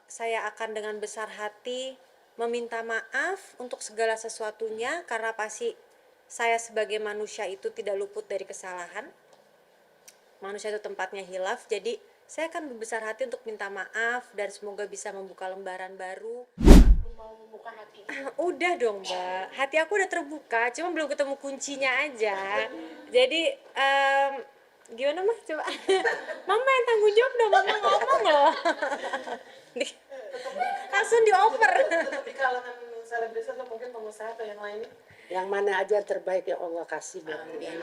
saya akan dengan besar hati meminta maaf untuk segala sesuatunya, karena pasti saya sebagai manusia itu tidak luput dari kesalahan. Manusia itu tempatnya hilaf, jadi saya akan berbesar hati untuk minta maaf dan semoga bisa membuka lembaran baru. Mau membuka hati. Udah dong Mbak, hati aku udah terbuka, cuma belum ketemu kuncinya aja. Jadi gimana Mas coba? Mama yang tanggung jawab dong, Mama ngomong loh. Langsung dioper. Tetap di kalangan selebritis atau mungkin pengusaha atau yang lainnya. Yang mana aja terbaik ya Allah kasih buat dia.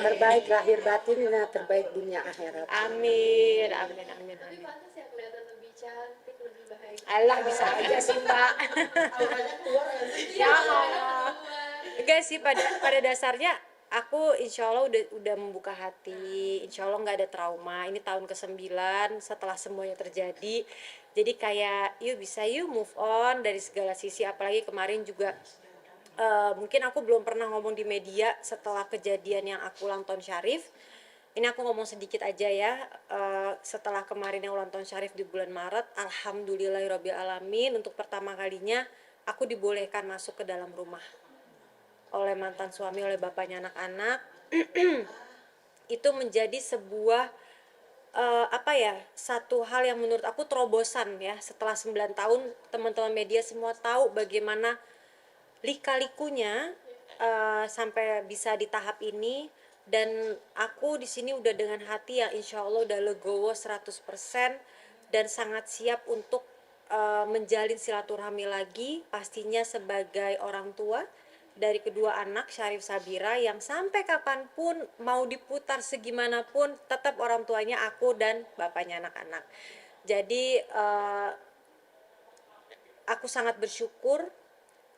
Terbaik lahir batinnya, terbaik dunia akhirat. Amin, amin, amin, Tapi amin. pantas ya kelihatan lebih cantik, lebih bahagia. Allah bisa aja sih Mbak. Auranya keluar nggak sih? Ya Allah. Enggak sih, pada dasarnya aku insya Allah udah membuka hati, insya Allah nggak ada trauma. Ini tahun ke-9 setelah semuanya terjadi, jadi kayak yuk bisa yuk move on dari segala sisi. Apalagi kemarin juga mungkin aku belum pernah ngomong di media setelah kejadian yang aku ulang tahun Syarif. Ini aku ngomong sedikit aja ya. Setelah kemarin yang ulang tahun Syarif di bulan Maret, alhamdulillahirobbilalamin, untuk pertama kalinya aku dibolehkan masuk ke dalam rumah oleh mantan suami, oleh bapaknya anak-anak. Itu menjadi sebuah apa ya, satu hal yang menurut aku terobosan ya. Setelah 9 tahun teman-teman media semua tahu bagaimana lika-likunya sampai bisa di tahap ini. Dan aku di sini udah dengan hati yang insya Allah udah legowo 100% dan sangat siap untuk menjalin silaturahmi lagi, pastinya sebagai orang tua dari kedua anak Syarif Sabira, yang sampai kapanpun mau diputar segimanapun tetap orang tuanya aku dan bapaknya anak-anak. Jadi aku sangat bersyukur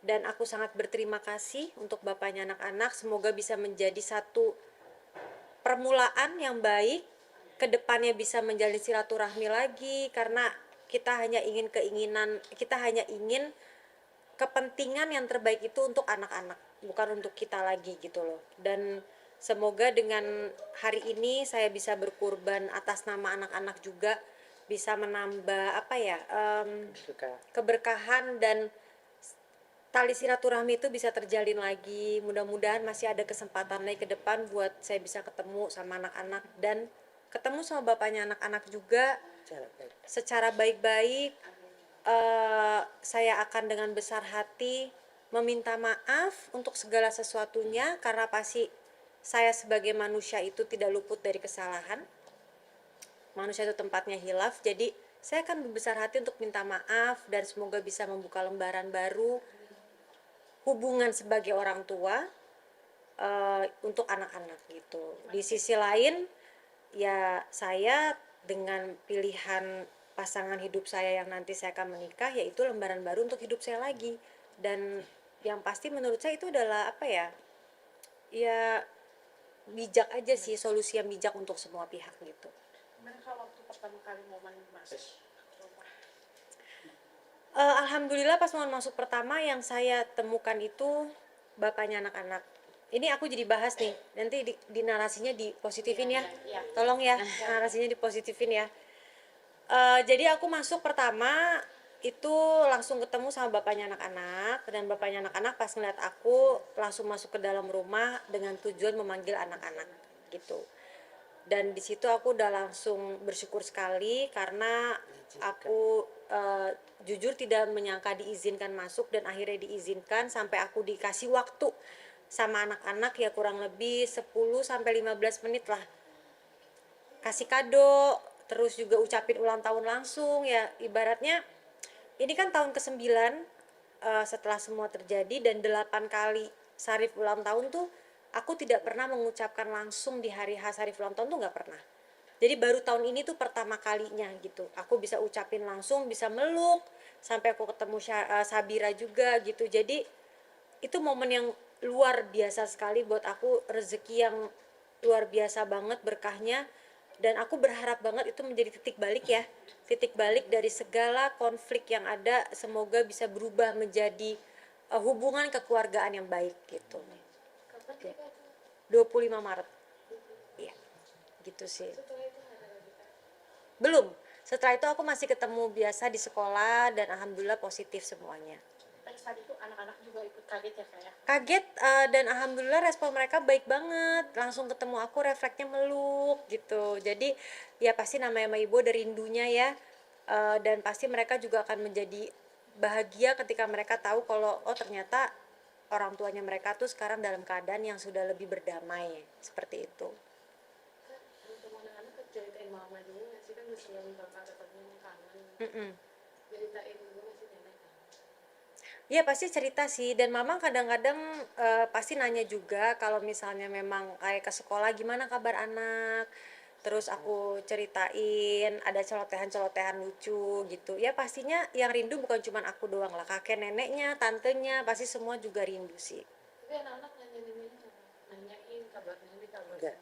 dan aku sangat berterima kasih untuk bapaknya anak-anak. Semoga bisa menjadi satu permulaan yang baik, kedepannya bisa menjalin silaturahmi lagi, karena kita hanya ingin kepentingan yang terbaik itu untuk anak-anak, bukan untuk kita lagi gitu loh. Dan semoga dengan hari ini saya bisa berkurban atas nama anak-anak juga, bisa menambah apa ya, keberkahan, dan tali silaturahmi itu bisa terjalin lagi. Mudah-mudahan masih ada kesempatan lagi ke depan buat saya bisa ketemu sama anak-anak dan ketemu sama bapaknya anak-anak juga secara baik-baik. Saya akan dengan besar hati meminta maaf untuk segala sesuatunya, karena pasti saya sebagai manusia itu tidak luput dari kesalahan. Manusia itu tempatnya hilaf, jadi saya akan berbesar hati untuk minta maaf dan semoga bisa membuka lembaran baru hubungan sebagai orang tua untuk anak-anak gitu. Di sisi lain ya, saya dengan pilihan pasangan hidup saya yang nanti saya akan menikah, yaitu lembaran baru untuk hidup saya lagi. Dan yang pasti menurut saya itu adalah apa ya, ya bijak aja sih, solusi yang bijak untuk semua pihak gitu. Mereka waktu pertama kali momen masuk rumah. Alhamdulillah pas mau masuk pertama yang saya temukan itu bapaknya anak-anak. Ini aku jadi bahas nih, nanti di narasinya dipositifin ya. Tolong ya, narasinya dipositifin ya. Jadi aku masuk pertama itu langsung ketemu sama bapaknya anak-anak, dan bapaknya anak-anak pas ngeliat aku langsung masuk ke dalam rumah dengan tujuan memanggil anak-anak gitu. Dan di situ aku udah langsung bersyukur sekali karena aku jujur tidak menyangka diizinkan masuk, dan akhirnya diizinkan sampai aku dikasih waktu sama anak-anak ya kurang lebih 10 sampai 15 menit lah. Kasih kado, terus juga ucapin ulang tahun langsung ya. Ibaratnya ini kan tahun ke-9 setelah semua terjadi, dan 8 kali Syarif ulang tahun tuh aku tidak pernah mengucapkan langsung di hari H Syarif ulang tahun tuh nggak pernah. Jadi baru tahun ini tuh pertama kalinya gitu aku bisa ucapin langsung, bisa meluk, sampai aku ketemu Sabira juga gitu. Jadi itu momen yang luar biasa sekali buat aku, rezeki yang luar biasa banget berkahnya. Dan aku berharap banget itu menjadi titik balik ya, titik balik dari segala konflik yang ada. Semoga bisa berubah menjadi hubungan kekeluargaan yang baik gitu. Kapan nikah? 25 Maret. Iya, gitu sih. Setelah itu ada lagi kan? Belum, Setelah itu aku masih ketemu biasa di sekolah dan alhamdulillah positif semuanya. Terus tadi tuh anak-anak juga ikut kaget ya kayak. Kaget dan alhamdulillah respon mereka baik banget, langsung ketemu aku refleksnya meluk gitu. Jadi ya pasti namanya sama ibu ada rindunya ya. Dan pasti mereka juga akan menjadi bahagia ketika mereka tahu kalau oh ternyata orang tuanya mereka tuh sekarang dalam keadaan yang sudah lebih berdamai seperti itu. Untuk anak-anak kan ceritain mama dulu nggak sih, kan sebelum bapak ketemu kangen. Mm-mm. Ceritain dulu nggak sih nenek kan? Iya pasti cerita sih, dan mama kadang-kadang pasti nanya juga kalau misalnya memang kayak ke sekolah gimana kabar anak, terus aku ceritain ada celotehan-celotehan lucu gitu ya. Pastinya yang rindu bukan cuma aku doang lah, kakek neneknya, tantenya, pasti semua juga rindu sih. Tapi anak-anak nanyain kabar nenek, kabar Enggak.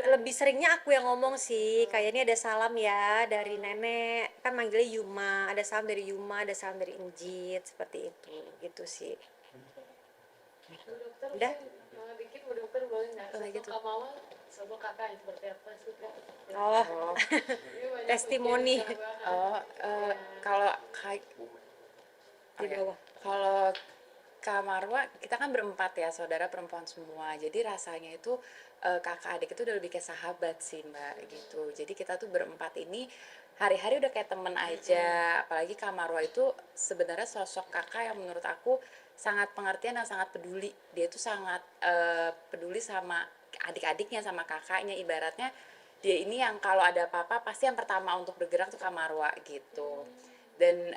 Lebih seringnya aku yang ngomong sih, kayak ini ada salam ya dari nenek, kan manggilnya Yuma, ada salam dari Yuma, ada salam dari Injit, seperti itu gitu sih. Bu dokter, Udah? mungkin dikit Bu dokter boleh nggak? Boleh Sosok gitu. Kak Mama sama kakak yang seperti apa sih Kak? Oh, Ini banyak testimoni. ujian tambahan. Oh, kalau Di bawah. kalau Kak Marwa, kita kan berempat ya, saudara perempuan semua. Jadi rasanya itu kakak adik itu udah lebih kayak sahabat sih Mbak gitu. Jadi kita tuh berempat ini hari-hari udah kayak temen aja. Apalagi Kak Marwa itu sebenarnya sosok kakak yang menurut aku sangat pengertian dan sangat peduli. Dia itu sangat peduli sama adik-adiknya, sama kakaknya. Ibaratnya dia ini yang kalau ada apa-apa pasti yang pertama untuk bergerak tuh Kak Marwa gitu. Dan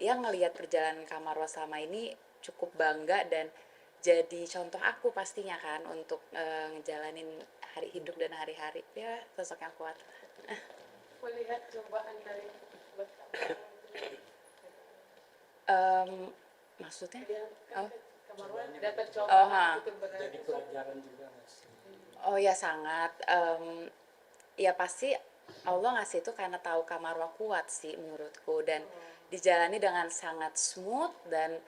yang ngelihat perjalanan Kak Marwa selama ini cukup bangga dan jadi contoh aku pastinya kan untuk ngejalanin hari hidup dan hari-hari. Ya sosok yang kuat. Melihat cobaan dari buat kamu. Maksudnya? Dia Oh. kan Kak Marwa dapat Oh, cobaan itu benar. Jadi pelajaran juga nggak sih? Oh ya sangat. Ya pasti Allah ngasih itu karena tahu Kak Marwa kuat sih menurutku, dan dijalani dengan sangat smooth, dan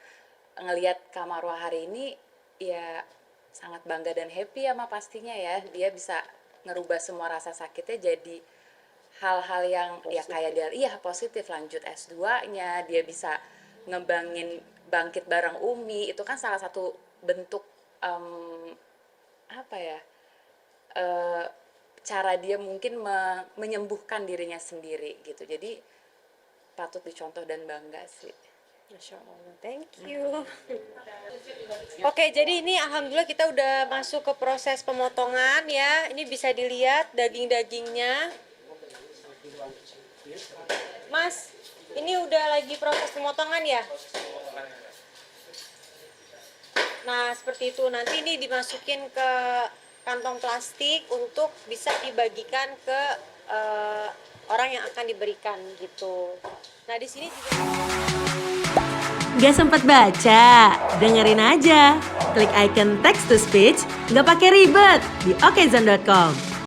ngelihat Kak Marwa hari ini ya sangat bangga dan happy sama pastinya ya. Dia bisa ngerubah semua rasa sakitnya jadi hal-hal yang ya kayak dia positif, lanjut S2-nya, dia bisa bangkit bareng Umi. Itu kan salah satu bentuk apa ya? Cara dia mungkin menyembuhkan dirinya sendiri gitu. Jadi patut dicontoh dan bangga sih. Masya Allah, thank you. Oke, jadi ini alhamdulillah kita udah masuk ke proses pemotongan ya. Ini bisa dilihat daging-dagingnya. Mas, ini udah lagi proses pemotongan ya? Nah, seperti itu. Nanti ini dimasukin ke kantong plastik untuk bisa dibagikan ke orang yang akan diberikan gitu. Nah, di sini juga Gak sempat baca? Dengerin aja. Klik icon text to speech, gak pakai ribet di okezone.com.